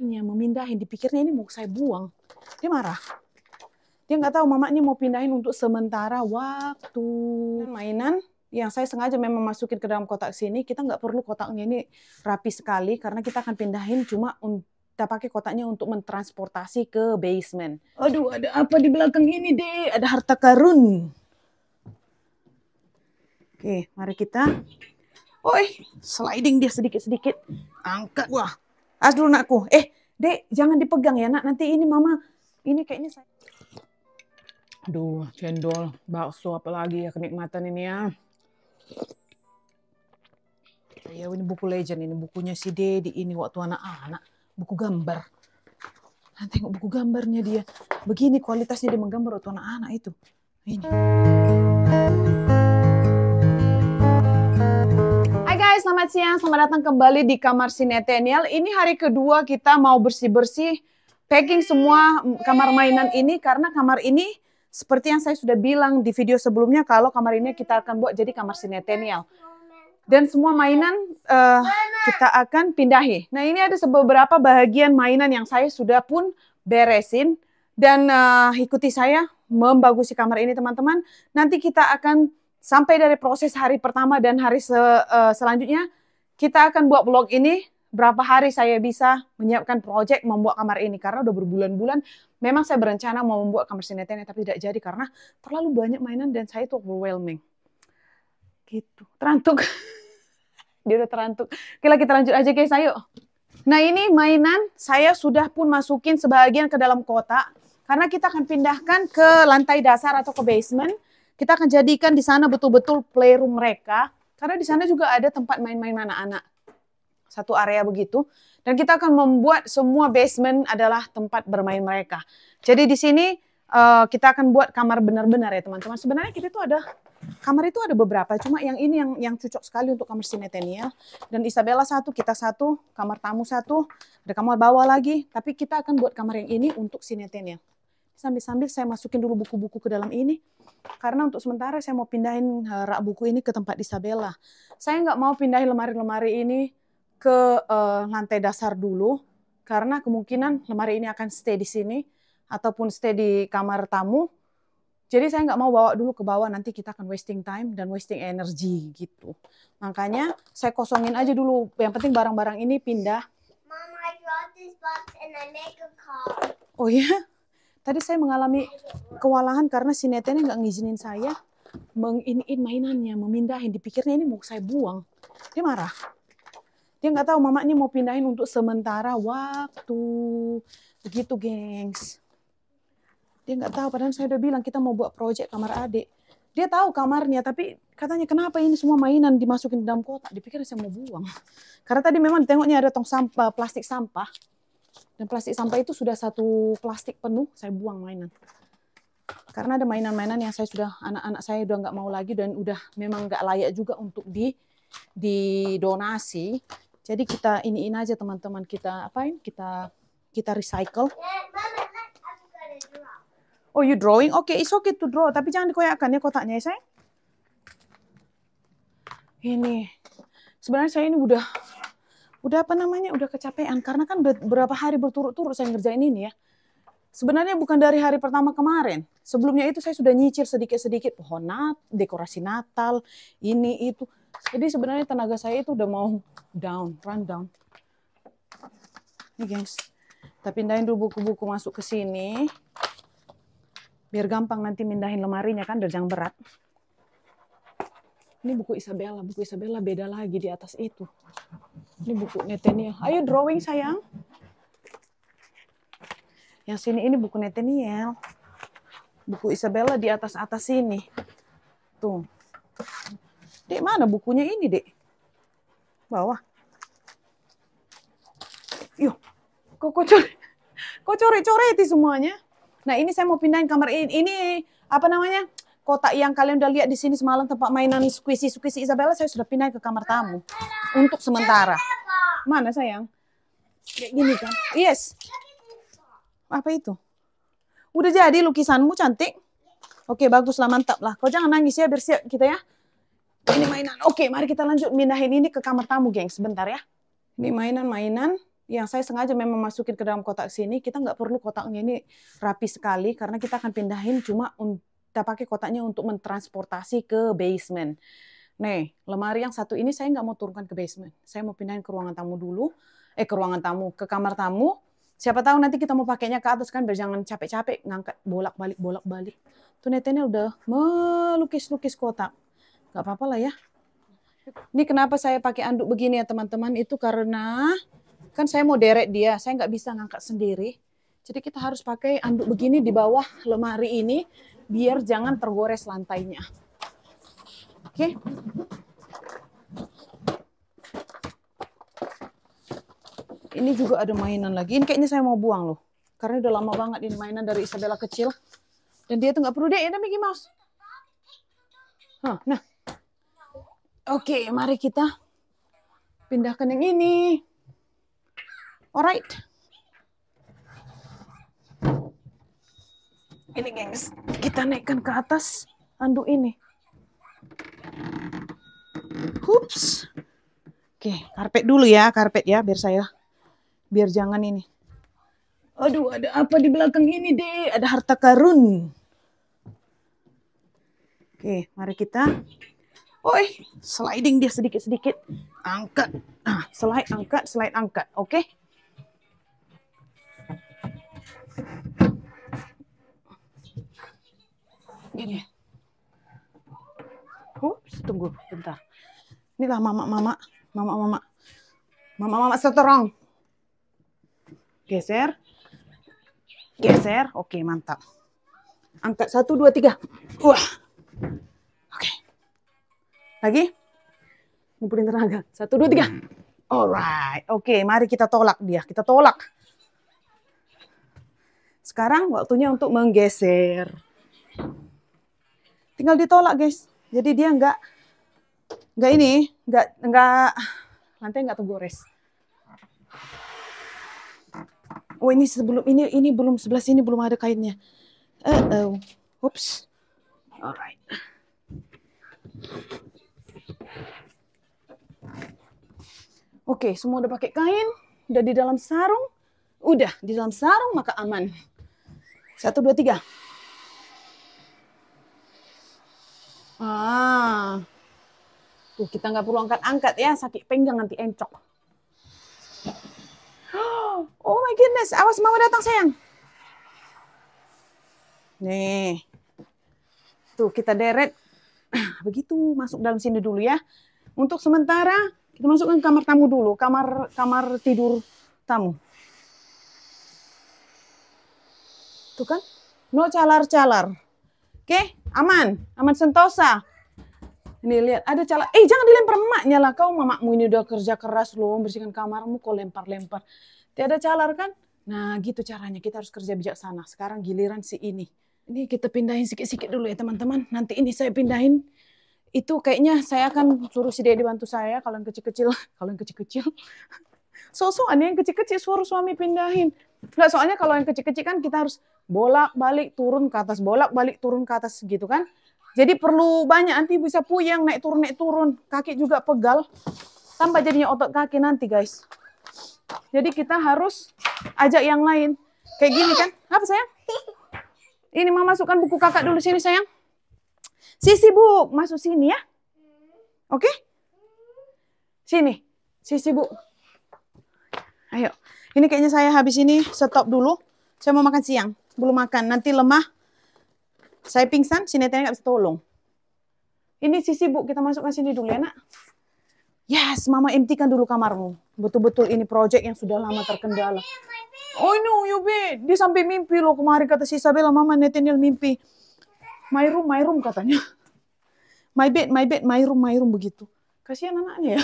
mainannya, memindahin. Dipikirnya ini mau saya buang. Dia marah. Dia nggak tahu mamanya mau pindahin untuk sementara waktu. Mainan yang saya sengaja memang masukin ke dalam kotak sini, kita nggak perlu kotaknya ini rapi sekali, karena kita akan pindahin cuma kita pakai kotaknya untuk mentransportasi ke basement. Aduh, ada apa di belakang ini, deh? Ada harta karun. Oke, mari kita... Oi, sliding dia sedikit-sedikit. Angkat. Wah, dulu nakku. Dek, jangan dipegang ya, nak. Nanti ini mama, ini kayaknya saya... Aduh, cendol, bakso, apalagi ya kenikmatan ini ya. Ya, ini buku legend, ini bukunya si Dedi, ini waktu anak-anak. Buku gambar. Nah, tengok buku gambarnya dia. Begini kualitasnya dia menggambar waktu anak-anak itu. Ini. Hai guys, selamat siang. Selamat datang kembali di Kamar Sinetenial. Ini hari kedua kita mau bersih-bersih, packing semua kamar mainan ini. Karena kamar ini, seperti yang saya sudah bilang di video sebelumnya, kalau kamar ini kita akan buat jadi kamar Sinetenial. Dan semua mainan kita akan pindahi. Nah, ini ada beberapa bagian mainan yang saya sudah pun beresin. Dan ikuti saya membagusi kamar ini, teman-teman. Nanti kita akan sampai dari proses hari pertama dan hari selanjutnya, kita akan buat vlog ini. Berapa hari saya bisa menyiapkan proyek membuat kamar ini. Karena udah berbulan-bulan, memang saya berencana mau membuat kamar Sinetenial, tapi tidak jadi karena terlalu banyak mainan dan saya itu overwhelming. Gitu, terantuk. Dia udah terantuk. Oke lah, kita lanjut aja guys, ayo. Nah, ini mainan saya sudah pun masukin sebagian ke dalam kotak. Karena kita akan pindahkan ke lantai dasar atau ke basement. Kita akan jadikan di sana betul-betul playroom mereka. Karena di sana juga ada tempat main-main anak-anak. Satu area begitu. Dan kita akan membuat semua basement adalah tempat bermain mereka. Jadi di sini kita akan buat kamar benar-benar ya teman-teman. Sebenarnya kita itu ada... Kamar itu ada beberapa, cuma yang ini yang cocok sekali untuk kamar Sinetenial. Dan Isabella satu, kita satu, kamar tamu satu, ada kamar bawah lagi. Tapi kita akan buat kamar yang ini untuk Sinetenial. Sambil-sambil saya masukin dulu buku-buku ke dalam ini. Karena untuk sementara saya mau pindahin rak buku ini ke tempat Isabella. Saya nggak mau pindahin lemari-lemari ini ke lantai dasar dulu. Karena kemungkinan lemari ini akan stay di sini. Ataupun stay di kamar tamu. Jadi saya nggak mau bawa dulu ke bawah, nanti kita akan wasting time dan wasting energy gitu. Makanya saya kosongin aja dulu. Yang penting barang-barang ini pindah. Mom, I brought this box and I make a call. Oh ya, tadi saya mengalami kewalahan karena si Netenya nggak ngizinin saya menginiin mainannya, memindahin. Dipikirnya ini mau saya buang. Dia marah. Dia nggak tahu mamanya mau pindahin untuk sementara waktu. Begitu, gengs. Dia nggak tahu, padahal saya udah bilang kita mau buat proyek kamar adik. Dia tahu kamarnya, tapi katanya kenapa ini semua mainan dimasukin di dalam kotak. Dipikir saya mau buang. Karena tadi memang ditengoknya ada tong sampah, plastik sampah. Dan plastik sampah itu sudah satu plastik penuh, saya buang mainan. Karena ada mainan-mainan yang saya sudah, anak-anak saya udah nggak mau lagi dan udah memang nggak layak juga untuk didonasi. Jadi kita iniin aja teman-teman, kita apain? Kita recycle. Oh, you drawing? Oke, it's okay to draw. Tapi jangan dikoyakkan ya kotaknya ya, sayang. Ini. Sebenarnya saya ini udah apa namanya, udah kecapean. Karena kan berapa hari berturut-turut saya ngerjain ini ya. Sebenarnya bukan dari hari pertama kemarin. Sebelumnya itu saya sudah nyicil sedikit-sedikit. Pohon dekorasi Natal, ini, itu. Jadi sebenarnya tenaga saya itu udah mau run down. Nih, gengs. Kita pindahin dulu buku-buku masuk ke sini. Biar gampang nanti mindahin lemarinya kan, jangan berat. Ini buku Isabella beda lagi di atas itu. Ini buku Netenial. Ayo drawing sayang. Yang sini ini buku Netenial. Buku Isabella di atas sini. Tuh. Dek, mana bukunya ini, Dek? Bawah. Yuk, kok coret-coreti semuanya? Nah, ini saya mau pindahin kamar ini. Ini apa namanya? Kotak yang kalian udah lihat di sini semalam tempat mainan squishy Isabella, saya sudah pindahin ke kamar tamu untuk sementara. Mana sayang? Kayak gini kan? Yes. Apa itu? Udah jadi lukisanmu cantik? Oke, baguslah, mantap lah. Kau jangan nangis ya, biar siap kita ya. Ini mainan. Oke, mari kita lanjut pindahin ini ke kamar tamu, geng. Sebentar ya. Ini mainan-mainan. yang saya sengaja memang masukin ke dalam kotak sini. Kita nggak perlu kotaknya ini rapi sekali karena kita akan pindahin cuma kita pakai kotaknya untuk mentransportasi ke basement. Nih, lemari yang satu ini saya nggak mau turunkan ke basement. Saya mau pindahin ke ruangan tamu dulu. Ke ruangan tamu, ke kamar tamu. Siapa tahu nanti kita mau pakainya ke atas kan, biar jangan capek-capek ngangkat bolak-balik. Tuh netennya udah melukis-lukis kotak. Gak apa-apa lah ya. Ini kenapa saya pakai anduk begini ya teman-teman, itu karena kan saya mau deret dia, saya nggak bisa ngangkat sendiri. Jadi kita harus pakai anduk begini di bawah lemari ini, biar jangan tergores lantainya. Oke. Ini juga ada mainan lagi. Ini kayaknya saya mau buang loh. Karena udah lama banget ini mainan dari Isabella kecil. Dan dia tuh nggak perlu dia, ada Mickey Mouse. Nah. Oke, mari kita pindahkan yang ini. Alright. Ini gengs, kita naikkan ke atas anduk ini. Hups. Oke, karpet dulu ya, biar jangan ini. Aduh, ada apa di belakang ini deh? Ada harta karun. Oke, mari kita. Sliding dia sedikit-sedikit. Angkat. Nah, slide, angkat. Oke. Gini. Tunggu bentar. Inilah mama setorong. Geser. Oke, mantap. Angkat 1, 2, 3. Wah. Oke. Lagi. Ngumpulin tenaga. 1, 2, 3. Alright. Oke, mari kita tolak dia. Sekarang waktunya untuk menggeser. Tinggal ditolak, guys. Jadi dia nggak lantai nggak tergores. Oh, ini belum sebelah sini belum ada kainnya. Oops. Alright. Oke, semua udah pakai kain, udah di dalam sarung. Udah di dalam sarung maka aman. 1, 2, 3. Tuh kita nggak perlu angkat-angkat ya, sakit pinggang nanti encok. Oh my goodness, awas mama datang sayang. Nih, tuh kita deret. Begitu, masuk dalam sini dulu ya. Untuk sementara kita masukkan kamar tamu dulu, kamar tidur tamu. Tuh kan, no calar-calar. Oke, aman sentosa. Ini lihat, ada calar. Jangan dilempar emaknya lah. Kau mamamu ini udah kerja keras loh, membersihkan kamarmu, kau lempar-lempar. Tidak ada calar kan? Nah, gitu caranya. Kita harus kerja bijaksana. Sekarang giliran si ini. Ini kita pindahin sikit-sikit dulu ya teman-teman. Nanti ini saya pindahin. Itu kayaknya saya akan suruh si Dede bantu saya. Kalau yang kecil-kecil. Sosokan yang kecil-kecil suruh suami pindahin. Nggak, soalnya kalau yang kecil-kecil kan kita harus bolak-balik turun ke atas, bolak-balik turun ke atas gitu kan. Jadi perlu banyak, nanti bisa puyeng, naik turun. Kaki juga pegal. Tambah jadinya otot kaki nanti guys. Jadi kita harus ajak yang lain. Kayak gini kan. Apa sayang? Ini mama masukkan buku kakak dulu sini sayang. Sisi bu, masuk sini ya. Oke? Sini. Sisi bu. Ayo. Ini kayaknya saya habis ini stop dulu. Saya mau makan siang. Belum makan. Nanti lemah. Saya pingsan, si netennya nggak bisa tolong. Ini sisi bu, kita masukkan sini dulu ya nak. Yes, mama emptikan dulu kamarmu. Betul-betul ini proyek yang sudah lama terkendala. Oh no, Yobe, dia sampai mimpi loh kemarin kata si Isabella, mama Nathaniel mimpi. My room katanya. My bed, my room begitu. Kasihan anaknya ya.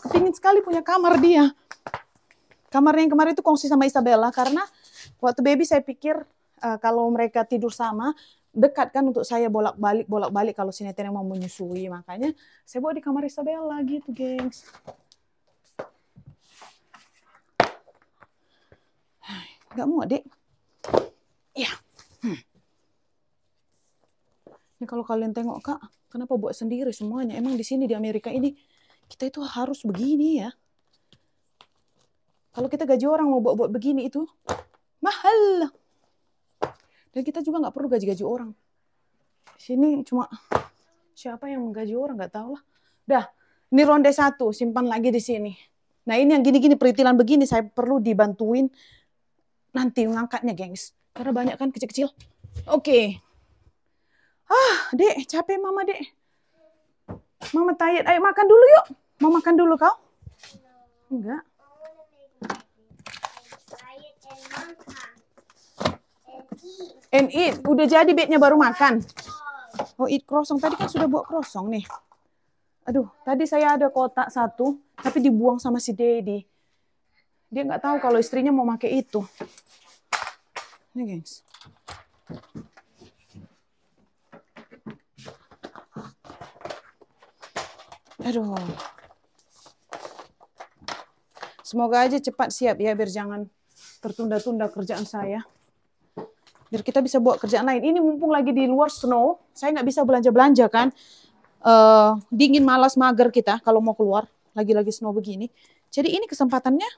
Kepingin sekali punya kamar dia. Kamar yang kemarin itu kongsi sama Isabella karena waktu baby saya pikir kalau mereka tidur sama, dekat kan untuk saya bolak-balik kalau si Nathan mau menyusui. Makanya saya bawa di kamar Isabella gitu, gengs. Gak mau, Dek. Ya. Ini kalau kalian tengok, Kak, kenapa buat sendiri semuanya? Emang di sini di Amerika ini, kita itu harus begini ya. Kalau kita gaji orang mau buat begini itu mahal. Dan kita juga nggak perlu gaji-gaji orang. Sini cuma siapa yang menggaji orang nggak tahu lah. Dah, ini ronde 1, simpan lagi di sini. Nah ini yang gini-gini peritilan begini saya perlu dibantuin nanti ngangkatnya, gengs. Karena banyak kan kecil-kecil. Oke. Dek, capek mama, Dek. Mama tired. Ayo makan dulu yuk. Mau makan dulu kau? Enggak. And eat. Udah jadi bednya baru makan. Oh, eat croissant. Tadi kan sudah buat croissant nih. Aduh, tadi saya ada kotak 1, tapi dibuang sama si Daddy. Dia nggak tahu kalau istrinya mau pakai itu. Nih, gengs. Aduh. Semoga aja cepat siap ya, biar jangan tertunda-tunda kerjaan saya. Biar kita bisa buat kerjaan lain. Ini mumpung lagi di luar snow, saya nggak bisa belanja-belanja kan. Dingin, malas, mager kita kalau mau keluar. Lagi-lagi snow begini. Jadi ini kesempatannya.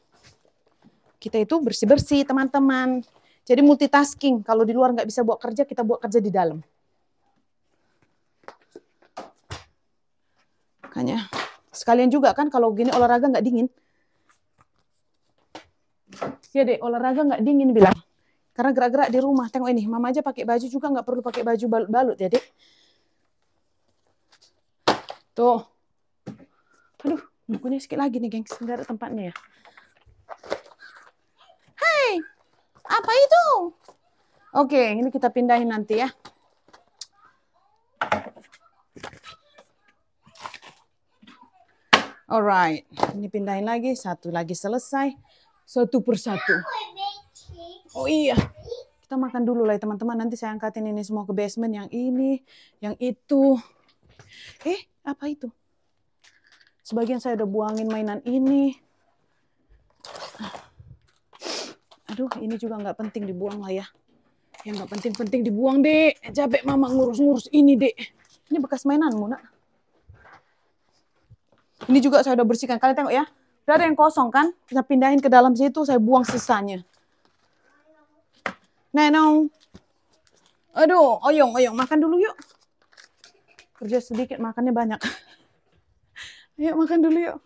Kita itu bersih-bersih teman-teman. Jadi multitasking. Kalau di luar nggak bisa buat kerja, kita buat kerja di dalam. Makanya sekalian juga kan kalau gini olahraga nggak dingin. Ya deh, olahraga nggak dingin bilang. Karena gerak-gerak di rumah. Tengok ini, mama aja pakai baju juga nggak perlu pakai baju balut-balut ya dek. Tuh. Aduh, bukunya sedikit lagi nih gengs. Nggak ada tempatnya ya. Hai, apa itu? Oke, ini kita pindahin nanti ya. Alright, ini pindahin lagi. 1 lagi selesai. 1 persatu. Oh iya, kita makan dulu lah teman-teman. Nanti saya angkatin ini semua ke basement. Yang ini, yang itu. Apa itu? Sebagian saya udah buangin mainan ini. Aduh, ini juga nggak penting dibuang lah ya. Yang nggak penting-penting dibuang, Dek. Capek mama ngurus-ngurus ini, Dek. Ini bekas mainanmu, nak. Ini juga saya udah bersihkan. Kalian tengok ya. Udah ada yang kosong kan? Kita pindahin ke dalam situ, saya buang sisanya. Nenong. Aduh, oyong, makan dulu yuk. Kerja sedikit, makannya banyak. Ayo makan dulu yuk.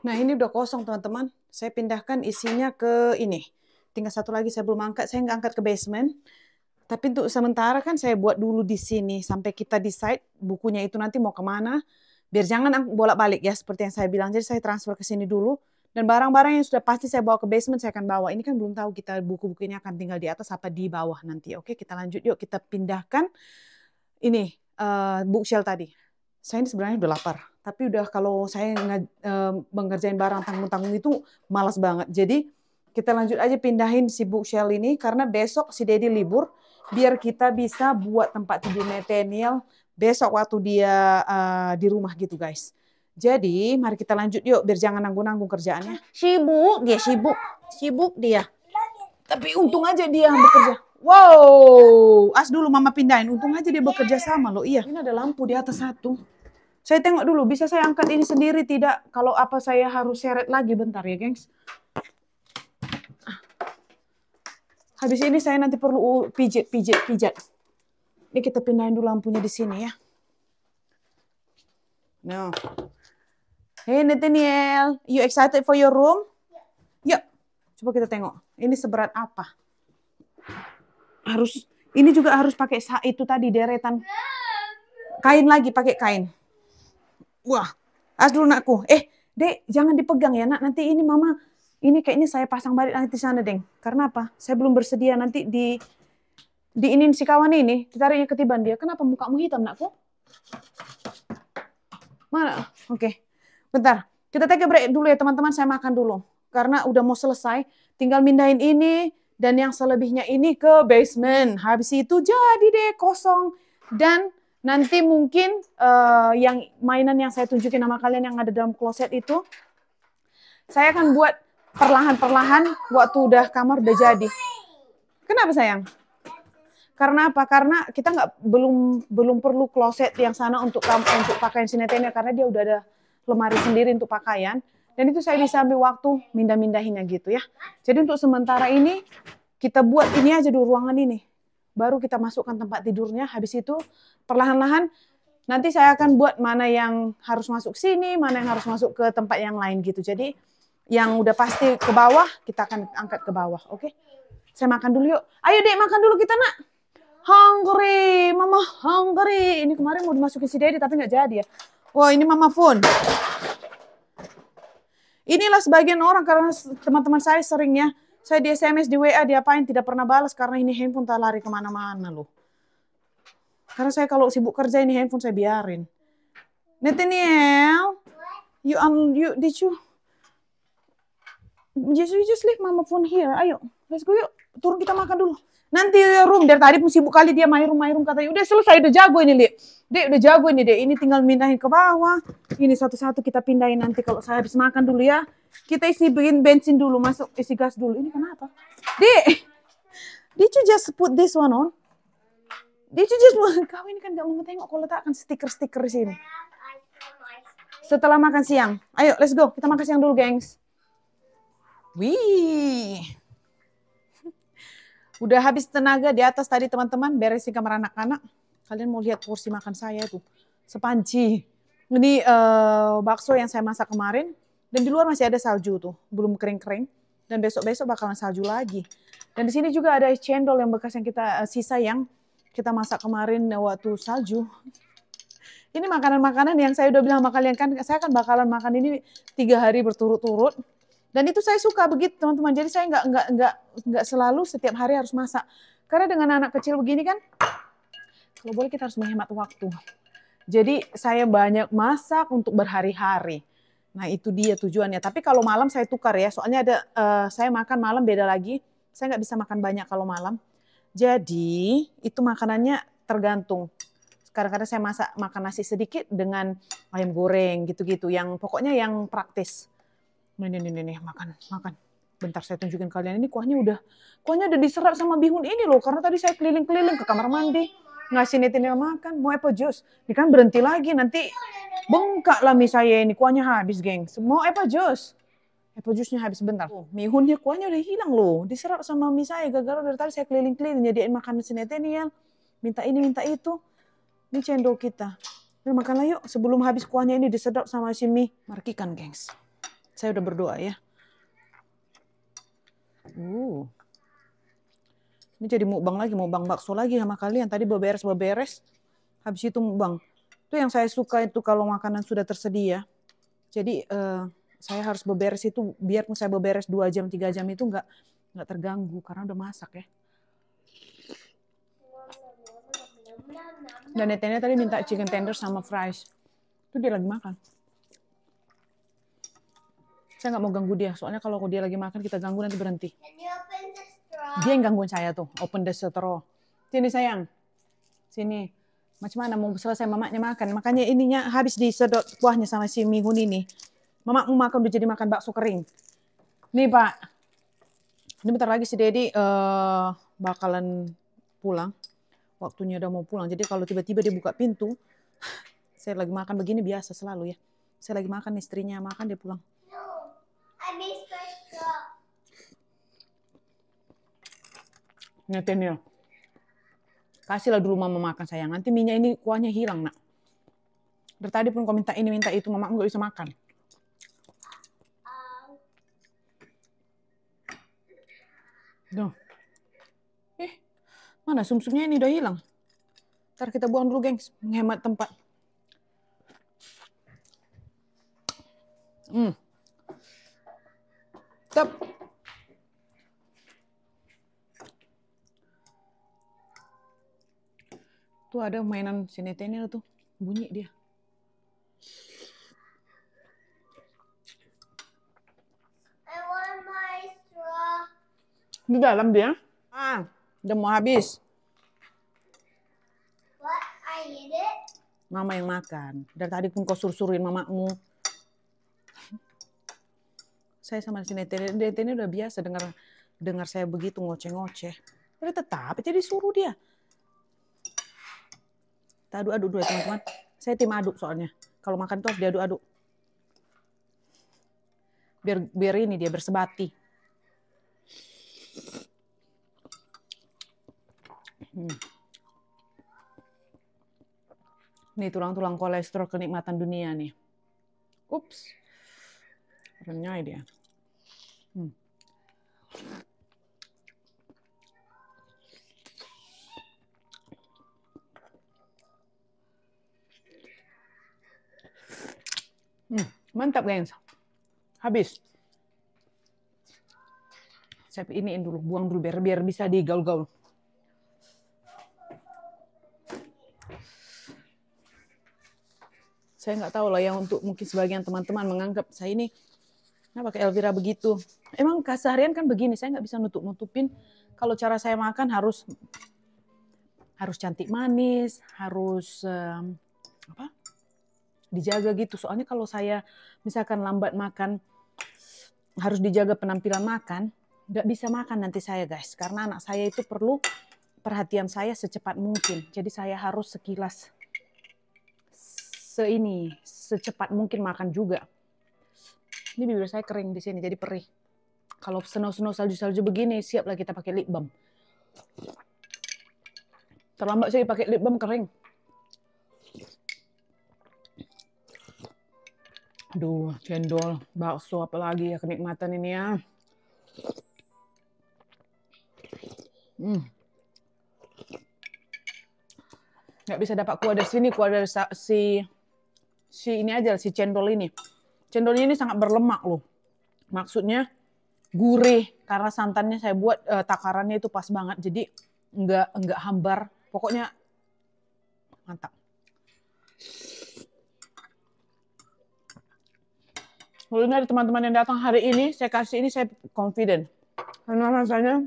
Nah ini udah kosong teman-teman. Saya pindahkan isinya ke ini. Tinggal 1 lagi saya belum angkat. Saya nggak angkat ke basement. Tapi untuk sementara kan saya buat dulu di sini. Sampai kita decide bukunya itu nanti mau kemana. Biar jangan bolak-balik ya seperti yang saya bilang. Jadi saya transfer ke sini dulu. Dan barang-barang yang sudah pasti saya bawa ke basement saya akan bawa. Ini kan belum tahu kita buku-buku ini akan tinggal di atas apa di bawah nanti. Oke kita lanjut yuk. Kita pindahkan ini bookshelf tadi. Saya ini sebenarnya udah lapar. Tapi udah kalau saya mengerjain barang tanggung-tanggung itu malas banget. Jadi kita lanjut aja pindahin si bookshelf ini. Karena besok si Daddy libur. Biar kita bisa buat tempat tidur Nathaniel besok waktu dia di rumah gitu guys. Jadi mari kita lanjut yuk biar jangan nanggung-nanggung kerjaannya. Sibuk dia. Tapi untung aja dia bekerja. Wow, dulu mama pindahin. Untung aja dia bekerja sama loh. Iya, ini ada lampu di atas 1. Saya tengok dulu, bisa saya angkat ini sendiri tidak? Kalau apa saya harus seret lagi bentar ya gengs. Habis ini saya nanti perlu pijat. Ini kita pindahin dulu lampunya di sini ya. No. Hey Nathaniel, you excited for your room? Yuk, coba kita tengok. Ini seberat apa? Ini juga harus pakai itu tadi deretan. Kain lagi, pakai kain. Wah, dulu nakku. Dek, jangan dipegang ya nak. Nanti ini mama, ini kayaknya saya pasang balik nanti di sana, Deng. Karena apa? Saya belum bersedia nanti di ini si kawan ini, ditariknya ketiban dia. Kenapa mukamu hitam, nakku? Mana? Oke. Bentar. Kita take a break dulu ya, teman-teman. Saya makan dulu. Karena udah mau selesai. Tinggal mindahin ini dan yang selebihnya ini ke basement. Habis itu jadi deh kosong. Dan nanti mungkin yang mainan yang saya tunjukin sama kalian yang ada dalam kloset itu, saya akan buat perlahan-perlahan waktu udah kamar udah jadi. Kenapa sayang? Karena apa? Karena kita belum perlu kloset yang sana untuk pakaian si Nathaniel karena dia udah ada lemari sendiri untuk pakaian. Dan itu saya bisa ambil waktu mindah-mindahinnya gitu ya. Jadi untuk sementara ini, kita buat ini aja dulu ruangan ini. Baru kita masukkan tempat tidurnya, habis itu perlahan-lahan nanti saya akan buat mana yang harus masuk sini, mana yang harus masuk ke tempat yang lain gitu. Jadi yang udah pasti ke bawah, kita akan angkat ke bawah, oke? Saya makan dulu yuk. Ayo Dek, makan dulu kita nak. Hungry, Mama hungry. Ini kemarin mau dimasukin si Dedi tapi nggak jadi ya. Wah ini Mama phone. Inilah sebagian orang karena teman-teman saya seringnya. Saya di SMS, di WA, diapain tidak pernah balas karena ini handphone tak lari kemana-mana loh. Karena saya kalau sibuk kerja ini handphone saya biarin. Nathaniel, you just leave Mama phone here. Ayo, let's go yuk. Turun kita makan dulu. Nanti room dari tadi pun sibuk kali dia main room katanya. Udah selesai, udah jago ini Dek, udah jago ini Dek. Ini tinggal pindahin ke bawah. Ini satu-satu kita pindahin nanti kalau saya habis makan dulu ya. Kita isi bensin dulu, masuk isi gas dulu. Ini kenapa? Did you just put this one on? Did you just kau ini kan gak mau tengok kalau letakkan stiker-stiker di sini. Setelah makan siang. Ayo, let's go. Kita makan siang dulu, gengs. Wih. Udah habis tenaga di atas tadi teman-teman, beresin kamar anak-anak. Kalian mau lihat porsi makan saya tuh. Sepanci. Ini bakso yang saya masak kemarin. Dan di luar masih ada salju tuh. Belum kering-kering. Dan besok-besok bakalan salju lagi. Dan di sini juga ada cendol yang bekas yang kita sisa yang kita masak kemarin waktu salju. Ini makanan-makanan yang saya udah bilang sama kalian kan, saya kan bakalan makan ini 3 hari berturut-turut. Dan itu saya suka begitu teman-teman. Jadi saya nggak selalu setiap hari harus masak. Karena dengan anak kecil begini kan, kalau boleh kita harus menghemat waktu. Jadi saya banyak masak untuk berhari-hari. Nah itu dia tujuannya. Tapi kalau malam saya tukar ya. Soalnya ada saya makan malam beda lagi. Saya nggak bisa makan banyak kalau malam. Jadi itu makanannya tergantung. Kadang-kadang saya makan nasi sedikit dengan ayam goreng gitu-gitu. Yang pokoknya yang praktis. Nih, makan. Bentar saya tunjukin kalian. Ini kuahnya udah diserap sama bihun ini loh. Karena tadi saya keliling-keliling ke kamar mandi. Ngasih Nathaniel makan. Mau apple juice. Ini kan berhenti lagi. Nanti bengkak lah mie saya ini. Kuahnya habis, geng. Mau apple juice. Apple juice-nya habis bentar. Mihunnya kuahnya udah hilang loh. Diserap sama mie saya. Gara-gara dari tadi saya keliling-keliling. Jadiin makan si Nathaniel. Minta ini, minta itu. Ini cendol kita. Yuk makanlah yuk. Sebelum habis kuahnya ini disedot sama si mie. Markikan, gengs. Saya udah berdoa ya. Ini jadi mukbang lagi, mukbang bakso lagi sama kalian. Tadi beberes. Habis itu mukbang. Itu yang saya suka itu kalau makanan sudah tersedia. Jadi saya harus beberes itu, biar saya beberes 2 jam, 3 jam itu nggak terganggu karena udah masak ya. Dan Nathaniel tadi minta chicken tender sama fries. Itu dia lagi makan. Saya nggak mau ganggu dia, soalnya kalau dia lagi makan kita ganggu nanti berhenti. Dia yang gangguin saya tuh, open the straw. Sini sayang, sini. Macam mana mau selesai mamaknya makan? Makanya ininya habis disedot kuahnya sama si mihun ini. Mamakmu makan udah jadi makan bakso kering. Nih Pak, ini bentar lagi si Dedi bakalan pulang. Waktunya udah mau pulang. Jadi kalau tiba-tiba dia buka pintu, saya lagi makan begini biasa selalu ya. Saya lagi makan, istrinya makan, dia pulang. Nathaniel, kasihlah dulu mama makan sayang. Nanti minyak ini kuahnya hilang nak. Dari tadi pun kau minta ini minta itu, mama nggak bisa makan. Duh. Mana sumsumnya ini udah hilang. Ntar kita buang dulu gengs, menghemat tempat. Stop. Tuh ada mainan si Nathaniel tuh, bunyi dia. I want my straw. Di dalam dia. Udah mau habis. What? I eat it? Mama yang makan. Dari tadi pun kau suruh-suruhin mamamu. Saya sama si Nathaniel udah biasa dengar saya begitu ngoceh-ngoceh. Tapi tetap jadi suruh dia. Kita aduk-aduk dulu ya teman-teman. Saya tim aduk soalnya. Kalau makan tuh harus diaduk-aduk. biar ini dia bersebati. Ini tulang-tulang kolesterol kenikmatan dunia nih. Ups, renyah dia. Mantap, gengs. Habis. Saya iniin dulu, buang dulu biar bisa digaul-gaul. Saya nggak tahu lah ya, untuk mungkin sebagian teman-teman menganggap saya ini kenapa kayak Elvira begitu. Emang keseharian kan begini, saya nggak bisa nutupin kalau cara saya makan harus cantik manis, harus dijaga gitu. Soalnya kalau saya misalkan lambat makan, harus dijaga penampilan makan, nggak bisa makan nanti saya, guys. Karena anak saya itu perlu perhatian saya secepat mungkin. Jadi saya harus sekilas secepat mungkin makan juga. Ini bibir saya kering di sini, jadi perih. Kalau snow salju begini, siaplah kita pakai lip balm. Terlambat saya pakai lip balm kering. Aduh, cendol, bakso, apalagi ya kenikmatan ini ya. Nggak bisa dapat kuah dari sini, kuah dari si ini aja, si cendol ini. Cendolnya ini sangat berlemak loh. Maksudnya gurih karena santannya saya buat takarannya itu pas banget, jadi nggak hambar. Pokoknya mantap. Lalu ini ada teman-teman yang datang hari ini, saya kasih ini, saya confident. Karena rasanya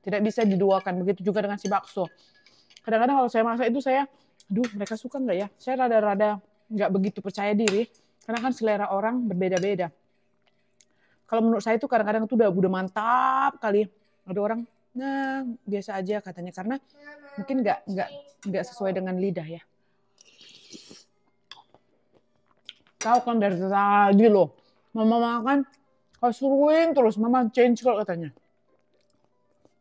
tidak bisa diduakan. Begitu juga dengan si bakso. Kadang-kadang kalau saya masak itu saya, aduh mereka suka nggak ya? Saya rada-rada nggak begitu percaya diri, karena kan selera orang berbeda-beda. Kalau menurut saya itu kadang-kadang itu udah mantap kali. Ada orang, nah biasa aja katanya, karena mungkin nggak sesuai dengan lidah ya. Tahu kan dari tadi loh, mama makan, kalau suruhin terus, mama change kalau katanya.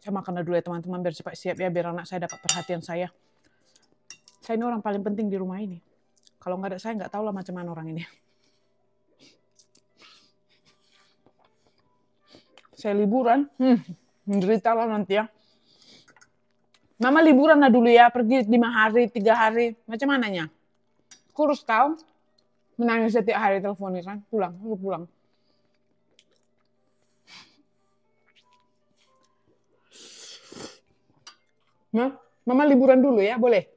Saya makan dulu ya teman-teman, biar cepat siap ya, biar anak saya dapat perhatian saya. Saya ini orang paling penting di rumah ini. Kalau nggak ada saya, nggak tahu lah macam mana orang ini. Saya liburan, menderita lah nanti ya. Mama liburan lah dulu ya, pergi 5 hari, 3 hari, macam mananya? Kurus kau, menangis setiap hari teleponnya kan, pulang. Nah, mama liburan dulu ya, boleh?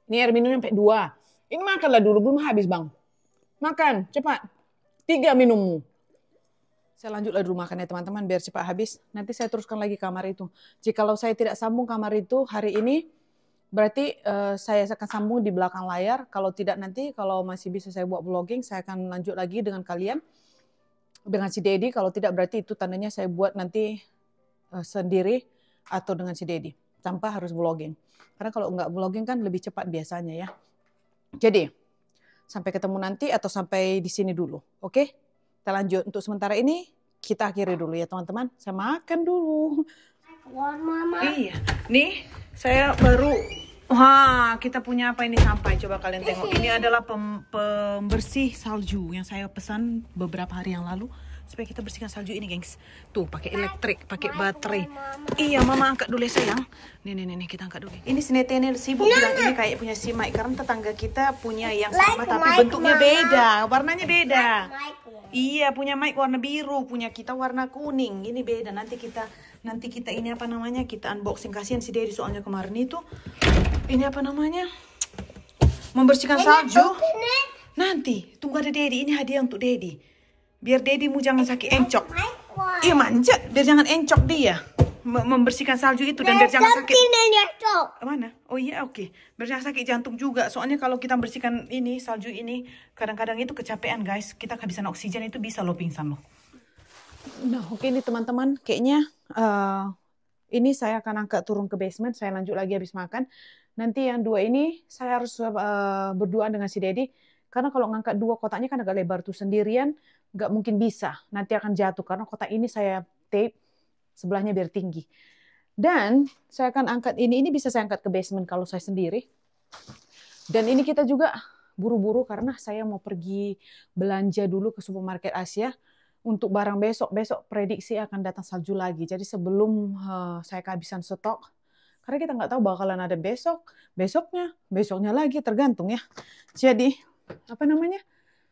Ini air minumnya sampai 2. Ini makanlah dulu, belum habis bang. Makan, cepat. 3 minummu. Saya lanjutlah dulu makan ya teman-teman, biar cepat habis. Nanti saya teruskan lagi kamar itu. Jikalau saya tidak sambung kamar itu hari ini, berarti saya akan sambung di belakang layar. Kalau tidak nanti, kalau masih bisa saya buat vlogging, saya akan lanjut lagi dengan kalian. Dengan si Dedi, kalau tidak berarti itu tandanya saya buat nanti sendiri atau dengan si Dedi. Tanpa harus vlogging. Karena kalau nggak vlogging kan lebih cepat biasanya ya. Jadi, sampai ketemu nanti atau sampai di sini dulu. Oke? Kita lanjut. Untuk sementara ini, kita akhiri dulu ya teman-teman. Saya makan dulu. Mama. Iya. Nih, saya baru... Wah, kita punya apa ini sampai. Coba kalian tengok. Ini adalah pembersih salju yang saya pesan beberapa hari yang lalu. Supaya kita bersihkan salju ini, gengs. Tuh, pakai elektrik, pakai baterai. Iya, mama angkat dulu ya, sayang. Nih, kita angkat dulu. Ini si Nete ini sibuk bilang ini kayak punya si Mike. Karena tetangga kita punya yang sama, tapi bentuknya beda. Warnanya beda. Iya, punya Mike warna biru, punya kita warna kuning. Ini beda. Nanti kita ini apa namanya? Kita unboxing, kasihan si Dedi soalnya kemarin itu. Ini apa namanya? Membersihkan salju. Nanti, tunggu ada Dedi. Ini hadiah untuk Dedi. Biar Dedimu jangan sakit encok. Iya manjat, biar jangan encok dia. Membersihkan salju itu dan biar jangan sakit. Mana? Oh iya oke. Biar jangan sakit jantung juga. Soalnya kalau kita bersihkan ini salju ini, kadang-kadang itu kecapean guys. Kita kehabisan oksigen itu bisa lo pingsan lo. Nah oke ini teman-teman, kayaknya ini saya akan angkat turun ke basement. Saya lanjut lagi habis makan. Nanti yang 2 ini saya harus berduaan dengan si Dedi. Karena kalau ngangkat dua kotaknya kan agak lebar tuh, sendirian nggak mungkin bisa. Nanti akan jatuh karena kotak ini saya tape sebelahnya biar tinggi. Dan saya akan angkat ini bisa saya angkat ke basement kalau saya sendiri. Dan ini kita juga buru-buru karena saya mau pergi belanja dulu ke supermarket Asia untuk barang besok. Besok prediksi akan datang salju lagi. Jadi sebelum saya kehabisan stok, karena kita nggak tahu bakalan ada besok, besoknya lagi, tergantung ya. Jadi, apa namanya?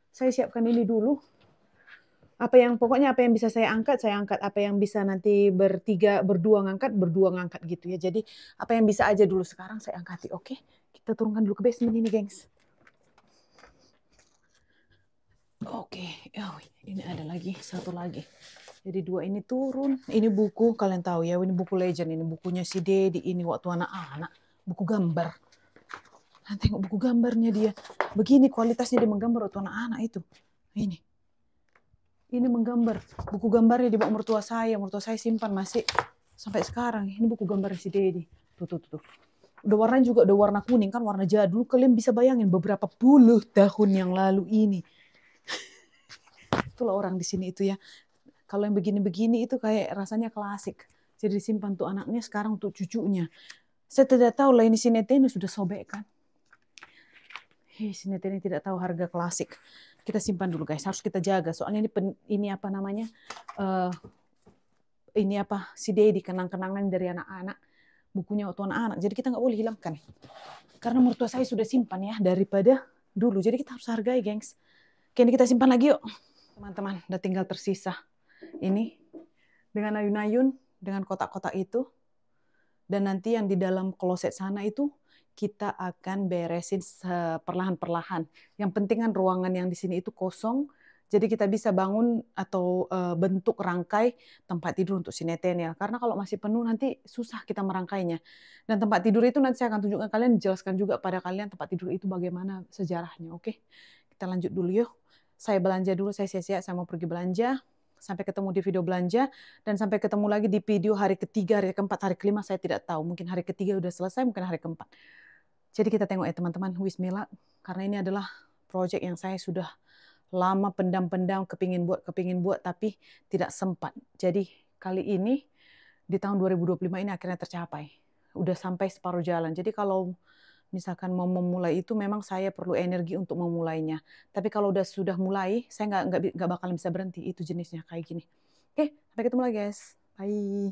Saya siapkan ini dulu. Pokoknya apa yang bisa saya angkat. Apa yang bisa nanti berdua ngangkat gitu ya. Jadi, apa yang bisa aja dulu sekarang saya angkati, oke? Kita turunkan dulu ke basement ini, gengs. Oke, oh, ini ada lagi, satu lagi. Jadi dua ini turun. Ini buku, kalian tahu ya, ini buku legend. Ini bukunya si Dedi, ini waktu anak-anak. Buku gambar. Nah, tengok buku gambarnya dia. Begini kualitasnya dia menggambar waktu anak-anak itu. Ini. Ini menggambar. Buku gambarnya dibawa mertua saya. Mertua saya simpan masih sampai sekarang. Ini buku gambar si Dedi. Tuh. Udah warnanya juga udah warna kuning kan, warna jadul. Kalian bisa bayangin beberapa puluh tahun yang lalu ini. Itulah orang di sini itu ya. Kalau yang begini-begini itu kayak rasanya klasik. Jadi disimpan untuk anaknya, sekarang untuk cucunya. Saya tidak tahu lah ini sinetron sudah sobek kan. Sinetron tidak tahu harga klasik. Kita simpan dulu guys, harus kita jaga. Soalnya ini apa namanya? Si Dedi, kenang-kenangan dari anak-anak. Bukunya waktu anak-anak. Jadi kita nggak boleh hilangkan. Karena mertua saya sudah simpan ya daripada dulu. Jadi kita harus hargai gengs. Kini kita simpan lagi yuk. Teman-teman, udah tinggal tersisa. Ini dengan ayun-ayun, dengan kotak-kotak itu, dan nanti yang di dalam kloset sana itu kita akan beresin perlahan-perlahan. Yang penting kan ruangan yang di sini itu kosong, jadi kita bisa bangun atau bentuk rangkai tempat tidur untuk si Nathaniel. Karena kalau masih penuh nanti susah kita merangkainya. Dan tempat tidur itu nanti saya akan tunjukkan kalian, jelaskan juga pada kalian tempat tidur itu bagaimana sejarahnya. Oke, kita lanjut dulu yuk. Saya belanja dulu, saya siap-siap, saya mau pergi belanja. Sampai ketemu di video belanja, dan sampai ketemu lagi di video hari ketiga, hari keempat, hari kelima, saya tidak tahu. Mungkin hari ketiga udah selesai, mungkin hari keempat. Jadi kita tengok ya teman-teman, Wismila, karena ini adalah project yang saya sudah lama pendam-pendam, kepingin buat, tapi tidak sempat. Jadi kali ini, di tahun 2025 ini akhirnya tercapai. Udah sampai separuh jalan. Jadi kalau misalkan mau memulai itu memang saya perlu energi untuk memulainya. Tapi kalau sudah mulai, saya nggak bakalan bisa berhenti. Itu jenisnya kayak gini. Oke, sampai ketemu lagi guys. Bye.